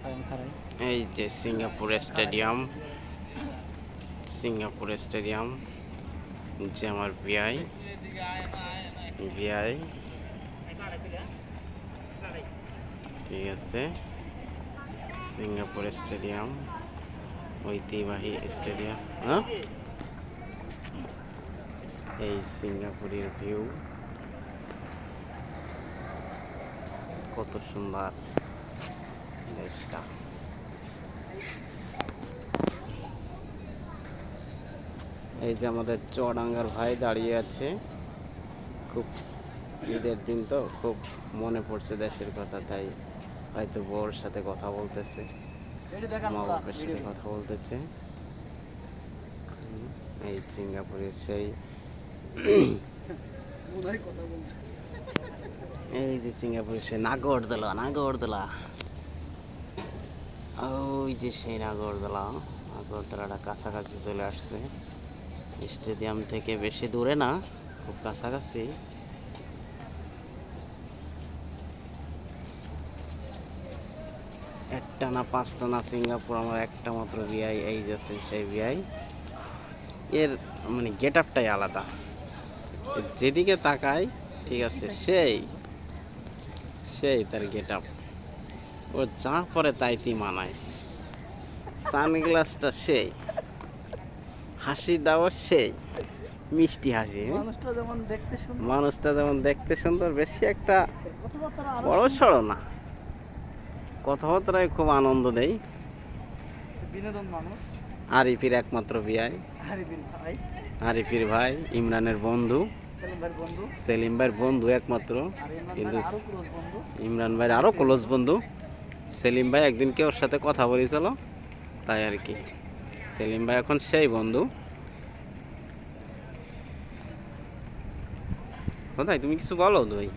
এই যে Singapore stadium যে আমার ভিআই ঠিক আছে। সিঙ্গাপুর স্টেডিয়াম ঐতিহ্যবাহী স্টেডিয়াম, হ্যাঁ এই সিঙ্গাপুরের ভিউ কত সুন্দর দেশটা। এই যে আমাদের চুয়াডাঙ্গার ভাই দাঁড়িয়ে আছে, খুব ঈদের দিন তো খুব মনে পড়ছে দেশের কথা, তাই হয়তো বউর সাথে কথা বলতেছে, মা বাবার সাথে কথা বলতেছে। এই সিঙ্গাপুরের সেই এই যে সিঙ্গাপুরের সেই নাগরদোলা ওই যে সেই নাগরদোলাটা কাছাকাছি চলে আসছে, স্টেডিয়াম থেকে বেশি দূরে না, খুব কাছাকাছি। একটা না পাঁচটা না সিঙ্গাপুর আমার একটা মাত্র ভিআই, এই যাচ্ছেন সেই ভিআই। এর মানে গেট আপটাই আলাদা, যেদিকে তাকাই ঠিক আছে সেই তার গেট আপ, ও যা পরে তাইতি মানায়। সানগ্লাসটা সেই, হাসি দাও সেই মিষ্টি হাসি, মানুষটা যেমন দেখতে সুন্দর, বেশি একটা বড় সড়ো না, কথাবার্তায় খুব আনন্দ দেয়। আরিফির একমাত্র ভিআই, আরিফির ভাই, ইমরানের বন্ধু, সেলিম ভাইয়ের বন্ধু একমাত্র, কিন্তু ইমরান ভাইয়ের আরো ক্লোজ বন্ধু। সেলিম ভাই একদিনকে ওর সাথে কথা বলেছিল, তাই আর কি। সেলিম ভাই এখন সেই বন্ধু। হোদাই তুমি কিছু বলো ভাই,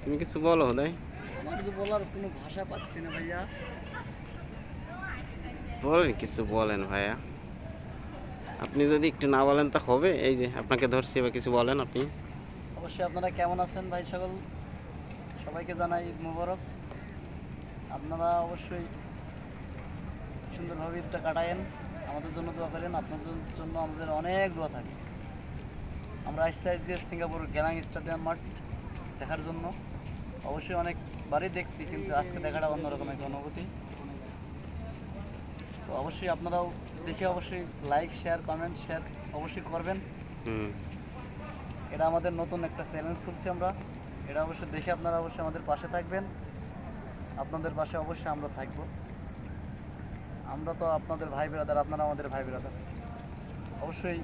তুমি কিছু বলো হোদাই। আমার কিছু বলার কোনো ভাষা পাচ্ছি না ভাইয়া। বলেন কিছু, বলেন ভাইয়া, আপনি যদি একটু না বলেন তা হবে। এই যে আপনাকে ধরছি, এবার কিছু বলেন আপনি। অবশ্যই আপনারা কেমন আছেন ভাই, সবাইকে জানাই ঈদ মোবারক। আপনারা অবশ্যই সুন্দরভাবে ঈদটা কাটায়েন, আমাদের জন্য দোয়া করেন, আপনাদের জন্য আমাদের অনেক দোয়া থাকে। আমরা আসছি আজকে সিঙ্গাপুর গ্যালাং স্টেডিয়াম মাঠ দেখার জন্য। অবশ্যই অনেকবারই দেখছি, কিন্তু আজকে দেখাটা অন্যরকম একটা অনুভূতি। তো অবশ্যই আপনারাও দেখে অবশ্যই লাইক কমেন্ট শেয়ার অবশ্যই করবেন। এটা আমাদের নতুন একটা চ্যালেঞ্জ খুলছি আমরা, এটা অবশ্যই দেখে আপনারা অবশ্যই আমাদের পাশে থাকবেন। আপনাদের পাশে অবশ্যই আমরা থাকব। আমরা তো আপনাদের ভাই ব্রাদার, আপনারা আমাদের ভাই ব্রাদার। অবশ্যই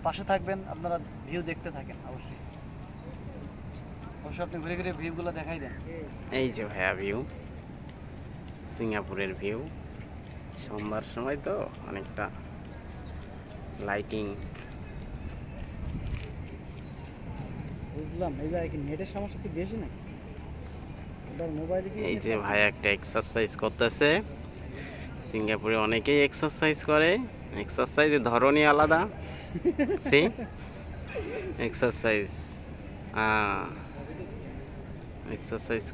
পাশে থাকবেন, আপনারা ভিউ দেখতে থাকেন। অবশ্যই আপনি ঘুরে ঘুরে ভিউগুলো দেখাই দেন। এই যে ভাইয়া ভিউ, সিঙ্গাপুরের ভিউ, সন্ধ্যার সময় তো অনেকটা লাইটিং। বুঝলাম, এই যে কি নেটের সমস্যা কি বেশি না? এই যে ভাই একটা এক্সারসাইজ করতেছে, সিঙ্গাপুরে অনেকেই এক্সারসাইজ করে, এক্সারসাইজের ধরনই আলাদা। সেই এক্সারসাইজ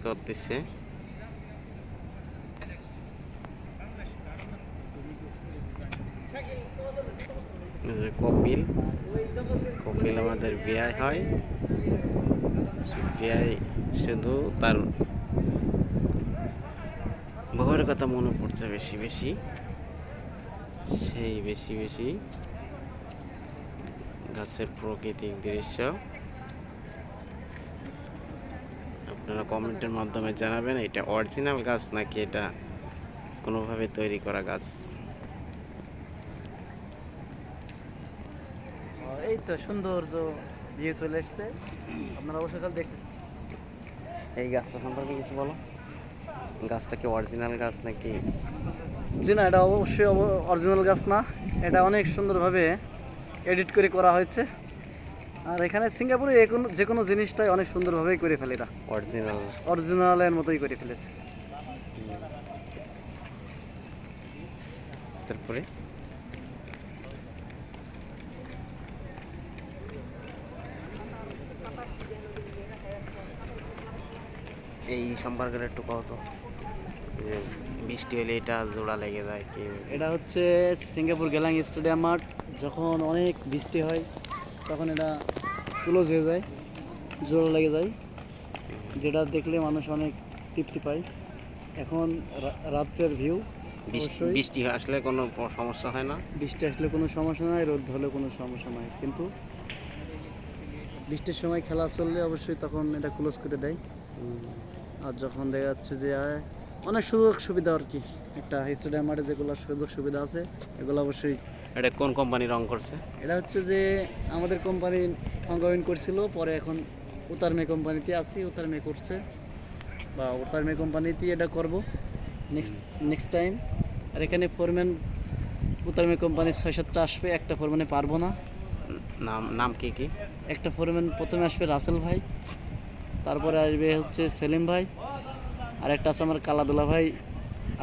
করতেছে। কপিল আমাদের বিয়ে হয়, বিয়ে শুধু তার বউয়ের কথা মনে পড়ছে বেশি বেশি, সেই বেশি বেশি গাছের প্রাকৃতিক দৃশ্য। আপনারা কমেন্টের মাধ্যমে জানাবেন এটা অরিজিনাল গাছ নাকি এটা কোনোভাবে তৈরি করা গাছ। এই তো সৌন্দর্য দিয়ে চলে এসছে, আপনারা অবশ্যই দেখতে। এই গাছটা সম্পর্কে কিছু বলো, গাছটা কি অরিজিনাল গাছ নাকি? জি না, এটা অবশ্যই অরিজিনাল গাছ না, এটা অনেক সুন্দরভাবে এডিট করে করা হয়েছে। আর এখানে সিঙ্গাপুরে যে কোনো জিনিসটাই অনেক সুন্দরভাবেই করে ফেলে, এটা অরিজিনালের মতোই করে ফেলেছে। তারপরে এই সম্পর্কে একটু কত যে বৃষ্টি হলে এটা জোড়া লেগে যায় কি? এটা হচ্ছে সিঙ্গাপুর গেলাং স্টেডিয়াম মাঠ। যখন অনেক বৃষ্টি হয় তখন এটা ক্লোজ হয়ে যায়, জোড়া লেগে যায়, যেটা দেখলে মানুষ অনেক তৃপ্তি পায়। এখন রাত্রের ভিউ। অবশ্যই বৃষ্টি আসলে কোনো সমস্যা হয় না। বৃষ্টি আসলে কোনো সমস্যা নয়, রোদ হলে কোনো সমস্যা নয়, কিন্তু বৃষ্টির সময় খেলা চললে অবশ্যই তখন এটা ক্লোজ করে দেয়। আর যখন দেখা যাচ্ছে যে অনেক সুযোগ সুবিধা আর কি, একটা স্টেডিয়াম মাঠে যেগুলো সুযোগ সুবিধা আছে এগুলো অবশ্যই। এটা কোন কোম্পানি রং করছে? এটা হচ্ছে যে আমাদের কোম্পানি অঙ্গায়ন করছিল, পরে এখন উতারমে কোম্পানিতে আছি, উতারমে করছে বা উতারমে কোম্পানিতে এটা করব নেক্সট টাইম। আর এখানে ফোরম্যান উতারমে কোম্পানির 6-7টা আসবে, একটা ফোরম্যানে পারবো না। নাম নাম কি কি? একটা ফোরম্যান প্রথমে আসবে রাসেল ভাই, তারপরে আসবে হচ্ছে সেলিম ভাই, আর একটা আছে আমার কালাদুলা ভাই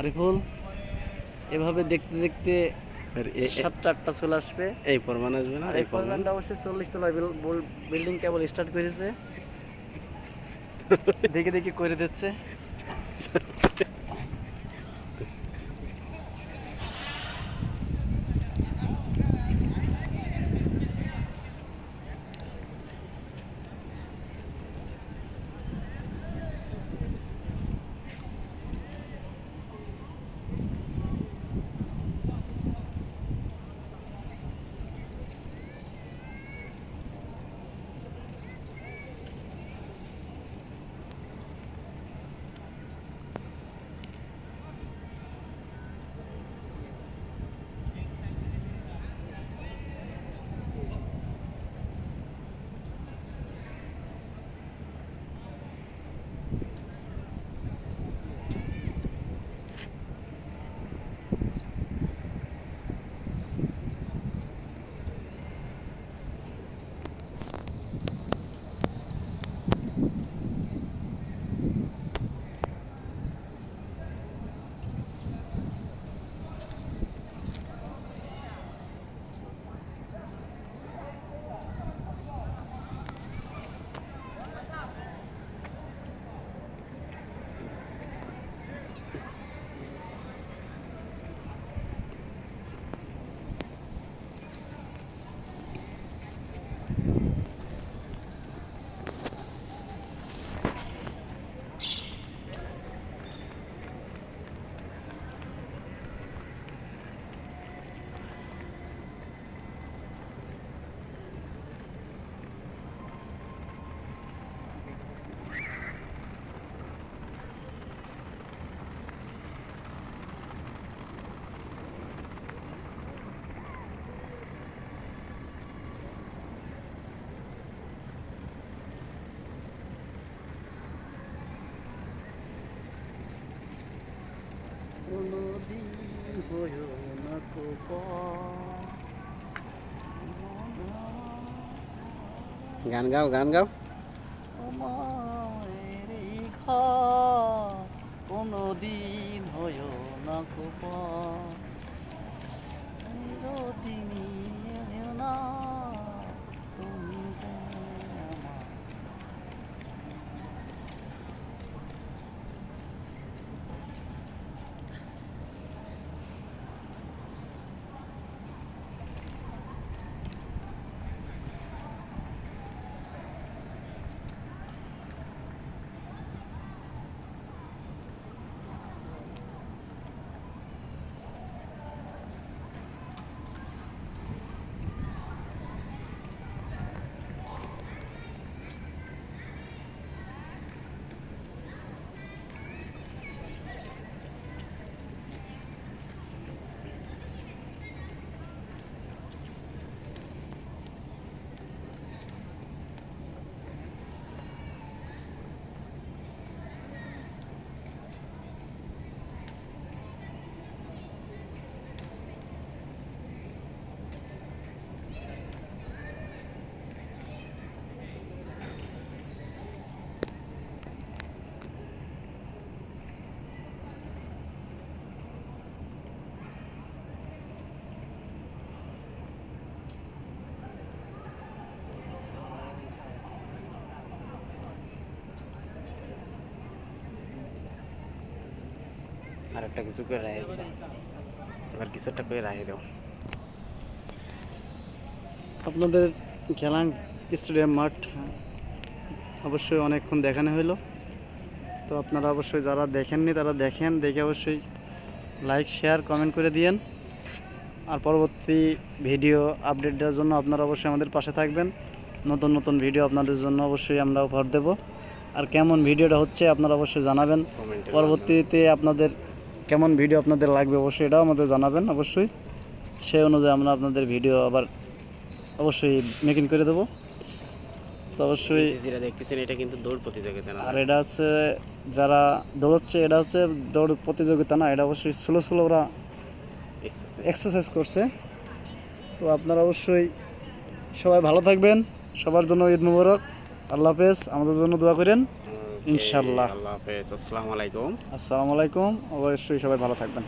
আরিফুল। এভাবে দেখতে দেখতে 7টা-8টা চলে আসবে। এই ফরমান আসবে না? আর এই ফোরম্যানটা অবশ্যই 40 তলা বিল্ডিং কেবল স্টার্ট করেছে, দেখে দেখে করে দিচ্ছে। কোনদিন হয়ো না তো গান গাও, গান গাও। আমার ঘর কোনদিন হয়ো না চিরদিনই এলেও না তুমি যে আমার। আর একটা কিছু করে রায় দাও, এবার কিছু একটা করে রায় দাও। আপনাদের খেলাং স্টেডিয়াম মাঠ অবশ্যই অনেকক্ষণ দেখানো হলো। তো আপনারা অবশ্যই যারা দেখেননি তারা দেখেন, দেখে অবশ্যই লাইক শেয়ার কমেন্ট করে দিয়েন। আর পরবর্তী ভিডিও আপডেট দেওয়ার জন্য আপনারা অবশ্যই আমাদের পাশে থাকবেন। নতুন নতুন ভিডিও আপনাদের জন্য অবশ্যই আমরা উপহার দেব। আর কেমন ভিডিওটা হচ্ছে আপনারা অবশ্যই জানাবেন। কমেন্টে পরবর্তীতে আপনাদের কেমন ভিডিও আপনাদের লাগবে অবশ্যই এটাও আমাদের জানাবেন। অবশ্যই সেই অনুযায়ী আমরা আপনাদের ভিডিও আবার অবশ্যই মেকিং করে দেবো। তো অবশ্যই যেটা দেখতেছেন এটা কিন্তু দৌড় প্রতিযোগিতা না, আর এটা হচ্ছে যারা দৌড়চ্ছে, এটা হচ্ছে দৌড় প্রতিযোগিতা না, এটা অবশ্যই স্লো স্লো ওরা এক্সারসাইজ। এক্সারসাইজ করছে। তো আপনারা অবশ্যই সবাই ভালো থাকবেন, সবার জন্য ঈদ মুবারক। আল্লাহ হাফেজ, আমাদের জন্য দোয়া করেন ইনশাল্লাহ। আল্লাহ হাফেজ, আসসালামু আলাইকুম। আসসালামু আলাইকুম, অবশ্যই সবাই ভালো থাকবেন।